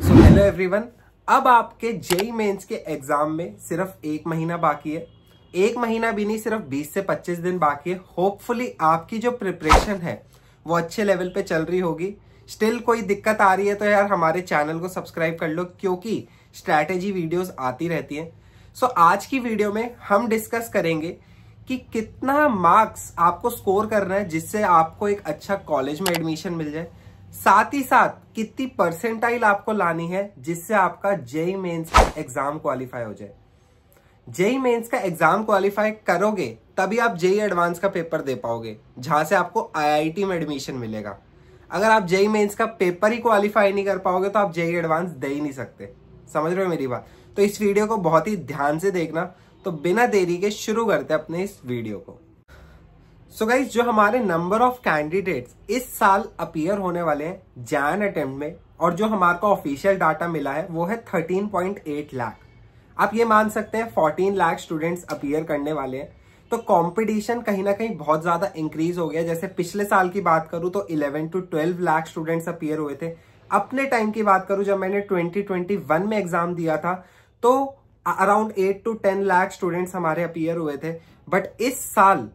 So hello everyone, अब आपके JEE mains के एग्जाम में सिर्फ 1 महीना बाकी है। 1 महीना भी नहीं, सिर्फ 20 से 25 दिन बाकी है। होपफुली आपकी जो प्रिपरेशन है वो अच्छे लेवल पे चल रही होगी। स्टिल कोई दिक्कत आ रही है तो यार हमारे चैनल को सब्सक्राइब कर लो, क्योंकि स्ट्रैटेजी वीडियोस आती रहती हैं। सो आज की वीडियो में हम डिस्कस करेंगे कि कितना मार्क्स आपको स्कोर करना है जिससे आपको एक अच्छा कॉलेज में एडमिशन मिल जाए, साथ ही साथ कितनी परसेंटाइल आपको लानी है जिससे आपका जेईई मेंस का एग्जाम क्वालिफाई हो जाए। जेईई मेंस का एग्जाम क्वालिफाई करोगे तभी आप जेईई एडवांस का पेपर दे पाओगे, जहां से आपको आईआईटी में एडमिशन मिलेगा। अगर आप जेईई मेंस का पेपर ही क्वालिफाई नहीं कर पाओगे तो आप जेईई एडवांस दे ही नहीं सकते। समझ रहे हो मेरी बात? तो इस वीडियो को बहुत ही ध्यान से देखना। तो बिना देरी के शुरू करते हैं अपने इस वीडियो को। सो गाइस, जो हमारे नंबर ऑफ कैंडिडेट्स इस साल अपीयर होने वाले हैं जैन अटेम्प्ट में, और जो हमारे को ऑफिशियल डाटा मिला है वो है 13.8 लाख। आप ये मान सकते हैं 14 लाख स्टूडेंट्स अपीयर करने वाले हैं। तो कंपटीशन कहीं ना कहीं बहुत ज्यादा इंक्रीज हो गया। जैसे पिछले साल की बात करूं तो 11 to 12 लाख स्टूडेंट्स अपीयर हुए थे। अपने टाइम की बात करूं, जब मैंने 2021 में एग्जाम दिया था तो अराउंड 8 to 10 लाख स्टूडेंट्स हमारे अपीयर हुए थे। बट इस साल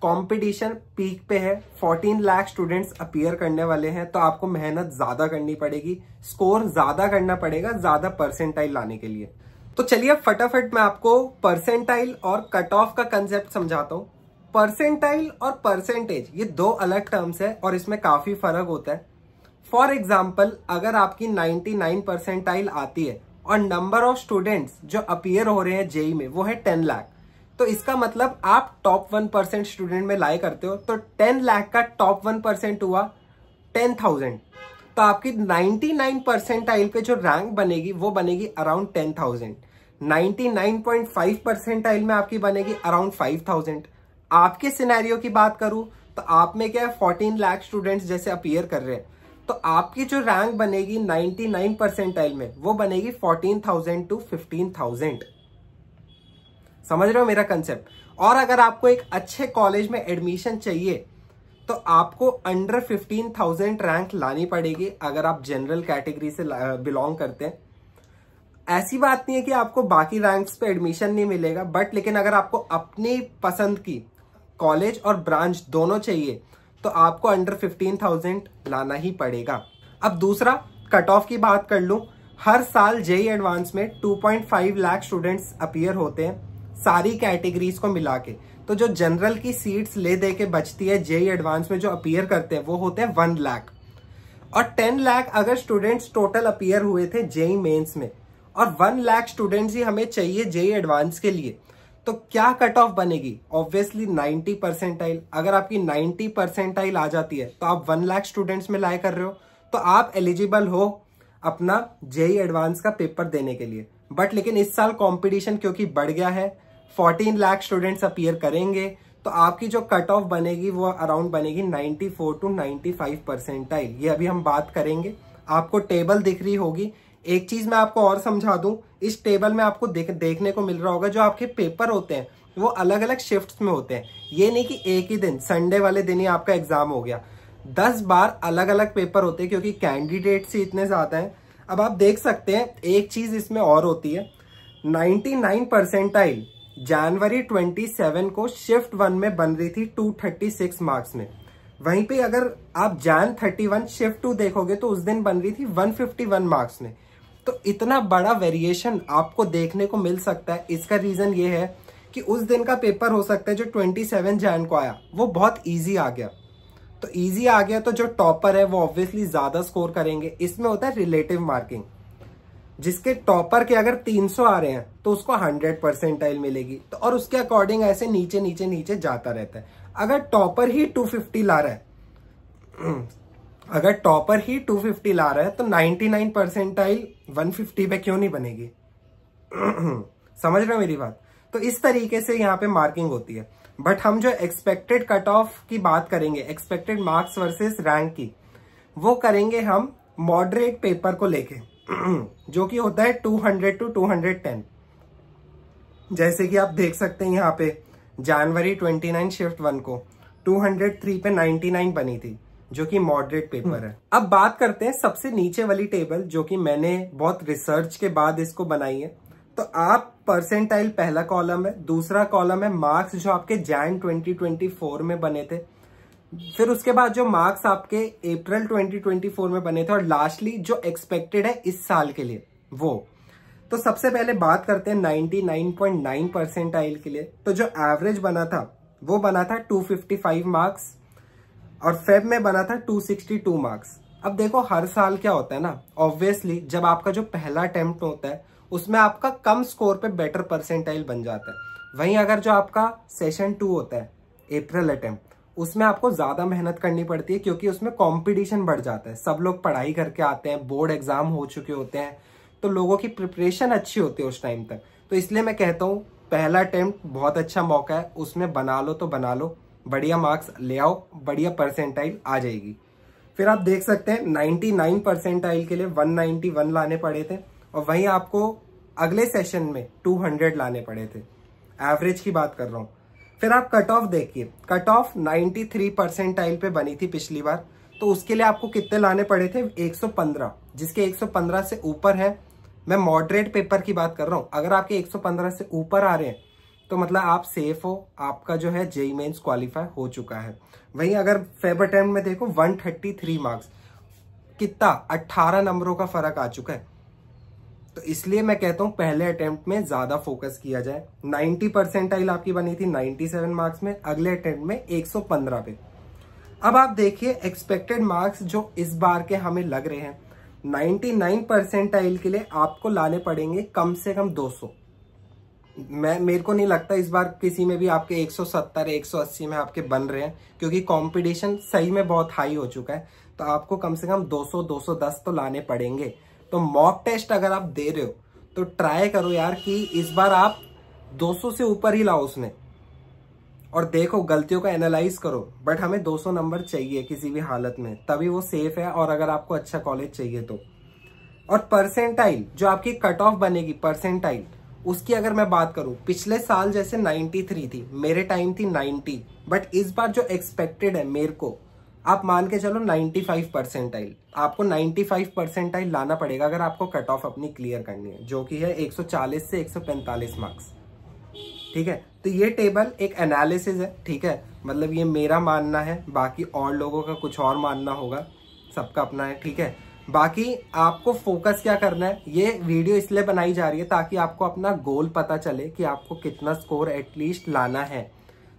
कंपटीशन पीक पे है, 14 लाख स्टूडेंट्स अपीयर करने वाले हैं। तो आपको मेहनत ज्यादा करनी पड़ेगी, स्कोर ज्यादा करना पड़ेगा ज्यादा परसेंटाइल लाने के लिए। तो चलिए फटाफट मैं आपको परसेंटाइल और कट ऑफ का कंसेप्ट समझाता हूं। परसेंटाइल और परसेंटेज ये दो अलग टर्म्स है और इसमें काफी फर्क होता है। फॉर एग्जाम्पल, अगर आपकी 99 परसेंटाइल आती है और नंबर ऑफ स्टूडेंट्स जो अपीयर हो रहे हैं जेईई में वो है 10 लाख, तो इसका मतलब आप टॉप 1% स्टूडेंट में लाई करते हो। तो 10 लाख का टॉप 1% हुआ 10,000। तो आपकी 99 परसेंटाइल पे जो रैंक बनेगी वो बनेगी अराउंड 10,000। 99.5 परसेंटाइल में आपकी बनेगी अराउंड 5,000। आपके सिनेरियो की बात करूं तो आप में क्या है, 14 लाख स्टूडेंट्स जैसे अपीयर कर रहे हैं, तो आपकी जो रैंक बनेगी 99 परसेंटाइल में वो बनेगी 14,000 to 15,000। समझ रहे हो मेरा कंसेप्ट? और अगर आपको एक अच्छे कॉलेज में एडमिशन चाहिए तो आपको अंडर 15,000 रैंक लानी पड़ेगी अगर आप जनरल कैटेगरी से बिलोंग करते हैं। ऐसी बात नहीं है कि आपको बाकी रैंक्स पे एडमिशन नहीं मिलेगा, बट लेकिन अगर आपको अपनी पसंद की कॉलेज और ब्रांच दोनों चाहिए तो आपको अंडर 15,000 लाना ही पड़ेगा। अब दूसरा कट ऑफ की बात कर लूं। हर साल जेईई एडवांस में 2.5 लाख स्टूडेंट्स अपीयर होते हैं सारी कैटेगरीज को मिला के। तो जो जनरल की सीट्स ले दे के बचती है जेईई एडवांस में जो अपीयर करते हैं वो होते हैं 1 लाख। और 10 लाख अगर स्टूडेंट्स टोटल अपीयर हुए थे जेईई मेंस में, और 1 लाख स्टूडेंट्स ही हमें चाहिए जेईई एडवांस के लिए, तो क्या कट ऑफ बनेगी? Obviously 90 percentile. अगर आपकी 90 परसेंटाइल आ जाती है तो आप 1 लाख स्टूडेंट्स में लाई कर रहे हो, तो आप एलिजिबल हो अपना जेईई एडवांस का पेपर देने के लिए। बट लेकिन इस साल कंपटीशन क्योंकि बढ़ गया है, 14 लाख स्टूडेंट्स अपीयर करेंगे, तो आपकी जो कट ऑफ बनेगी वो अराउंड बनेगी 94 to 95 परसेंटाइल। ये अभी हम बात करेंगे। आपको टेबल दिख रही होगी। एक चीज मैं आपको और समझा दूं, इस टेबल में आपको देखने को मिल रहा होगा जो आपके पेपर होते हैं वो अलग अलग शिफ्ट्स में होते हैं। ये नहीं कि एक ही दिन संडे वाले दिन ही आपका एग्जाम हो गया, 10 बार अलग अलग पेपर होते हैं क्योंकि कैंडिडेट्स ही इतने ज्यादा हैं। अब आप देख सकते हैं एक चीज इसमें और होती है, 99 परसेंटाइल जनवरी 27 को शिफ्ट 1 में बन रही थी 236 मार्क्स में। वहीं पे अगर आप जैन 31 शिफ्ट 2 देखोगे तो उस दिन बन रही थी 151 मार्क्स में। तो इतना बड़ा वेरिएशन आपको देखने को मिल सकता है। इसका रीजन ये है कि उस दिन का पेपर हो सकता है जो 27 जैन को आया वो बहुत ईजी आ गया। तो ईजी आ गया तो जो टॉपर है वो ऑब्वियसली ज्यादा स्कोर करेंगे। इसमें होता है रिलेटिव मार्किंग। जिसके टॉपर के अगर 300 आ रहे हैं तो उसको 100 परसेंटाइल मिलेगी। तो और उसके अकॉर्डिंग ऐसे नीचे नीचे नीचे जाता रहता है। अगर टॉपर ही 250 ला रहा है अगर टॉपर ही 250 ला रहा है तो 99 परसेंटाइल 150 पे क्यों नहीं बनेगी? समझ रहे हो मेरी बात? तो इस तरीके से यहाँ पे मार्किंग होती है। बट हम जो एक्सपेक्टेड कट ऑफ की बात करेंगे, एक्सपेक्टेड मार्क्स वर्सेस रैंक की, वो करेंगे हम मॉडरेट पेपर को लेके जो कि होता है 200 to 210। जैसे कि आप देख सकते हैं यहाँ पे जनवरी 29 शिफ्ट 1 को 203 पे 99 बनी थी। जो कि मॉडरेट पेपर है। अब बात करते हैं सबसे नीचे वाली टेबल, जो कि मैंने बहुत रिसर्च के बाद इसको बनाई है। तो आप परसेंटाइल पहला कॉलम है, दूसरा कॉलम है मार्क्स जो आपके जैन 2024 में बने थे, फिर उसके बाद जो मार्क्स आपके अप्रैल 2024 में बने थे, और लास्टली जो एक्सपेक्टेड है इस साल के लिए वो। तो सबसे पहले बात करते हैं 99.9 परसेंटाइल के लिए। तो जो एवरेज बना था वो बना था 255 मार्क्स, और फेब में बना था 262 मार्क्स। अब देखो हर साल क्या होता है ना, ऑब्वियसली जब आपका जो पहला अटेम्प्ट होता है उसमें आपका कम स्कोर पे बेटर परसेंटाइल बन जाता है। वहीं अगर जो आपका सेशन 2 होता है अप्रैल अटेम्प्ट, उसमें आपको ज्यादा मेहनत करनी पड़ती है, क्योंकि उसमें कंपटीशन बढ़ जाता है। सब लोग पढ़ाई करके आते हैं, बोर्ड एग्जाम हो चुके होते हैं, तो लोगों की प्रिपरेशन अच्छी होती है उस टाइम तक। तो इसलिए मैं कहता हूँ पहला अटेम्प्ट बहुत अच्छा मौका है, उसमें बना लो तो बना लो, बढ़िया मार्क्स ले आओ, बढ़िया परसेंटाइल आ जाएगी। फिर आप देख सकते हैं 99 परसेंटाइल के लिए 191 लाने पड़े थे, और वहीं आपको अगले सेशन में 200 लाने पड़े थे। एवरेज की बात कर रहा हूँ। फिर आप कट ऑफ देखिए, कट ऑफ 93 परसेंटाइल पे बनी थी पिछली बार, तो उसके लिए आपको कितने लाने पड़े थे? 115, जिसके 115 से ऊपर है। मैं मॉडरेट पेपर की बात कर रहा हूँ। अगर आपके 115 से ऊपर आ रहे हैं तो मतलब आप सेफ हो, आपका जो है जेईई मेंस क्वालिफाई हो चुका है। वहीं अगर फेब अटेम्प्ट में देखो 133 मार्क्स, कितना 18 नंबरों का फर्क आ चुका है। तो इसलिए मैं कहता हूं पहले अटेम्प्ट में ज्यादा फोकस किया जाए। 90 परसेंटाइल आपकी बनी थी 97 मार्क्स में, अगले अटेम्प्ट में 115 पे। अब आप देखिए एक्सपेक्टेड मार्क्स जो इस बार के हमें लग रहे हैं, 99 परसेंटाइल के लिए आपको लाने पड़ेंगे कम से कम 200। मेरे को नहीं लगता इस बार किसी में भी आपके 170 180 में आपके बन रहे हैं, क्योंकि कंपटीशन सही में बहुत हाई हो चुका है। तो आपको कम से कम 200 210 तो लाने पड़ेंगे। तो मॉक टेस्ट अगर आप दे रहे हो तो ट्राई करो यार कि इस बार आप 200 से ऊपर ही लाओ उसमें, और देखो गलतियों का एनालाइज करो। बट हमें 200 नंबर चाहिए किसी भी हालत में, तभी वो सेफ है, और अगर आपको अच्छा कॉलेज चाहिए तो। और परसेंटाइल जो आपकी कट ऑफ बनेगी परसेंटाइल, उसकी अगर मैं बात करूं, पिछले साल जैसे 93 थी, मेरे टाइम थी 90, बट इस बार जो एक्सपेक्टेड है मेरे को, आप मान के चलो 95 परसेंटाइल। आपको 95 परसेंटाइल लाना पड़ेगा अगर आपको कट ऑफ अपनी क्लियर करनी है, जो कि है 140 से 145 मार्क्स। ठीक है, तो ये टेबल एक एनालिसिस है। ठीक है, मतलब ये मेरा मानना है, बाकी और लोगों का कुछ और मानना होगा, सबका अपना है। ठीक है, बाकी आपको फोकस क्या करना है, ये वीडियो इसलिए बनाई जा रही है ताकि आपको अपना गोल पता चले कि आपको कितना स्कोर एटलीस्ट लाना है।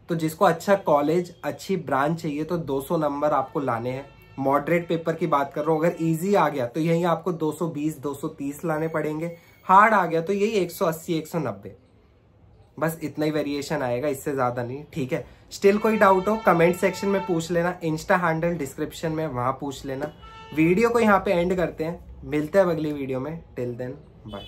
तो जिसको अच्छा कॉलेज, अच्छी ब्रांच चाहिए तो 200 नंबर आपको लाने हैं। मॉडरेट पेपर की बात कर रहा हूँ, अगर इजी आ गया तो यही आपको 220 230 लाने पड़ेंगे, हार्ड आ गया तो यही 180 190, बस इतना ही वेरिएशन आएगा, इससे ज्यादा नहीं। ठीक है, स्टिल कोई डाउट हो कमेंट सेक्शन में पूछ लेना, इंस्टा हैंडल डिस्क्रिप्शन में, वहां पूछ लेना। वीडियो को यहाँ पे एंड करते हैं, मिलते हैं अगली वीडियो में। Till then bye.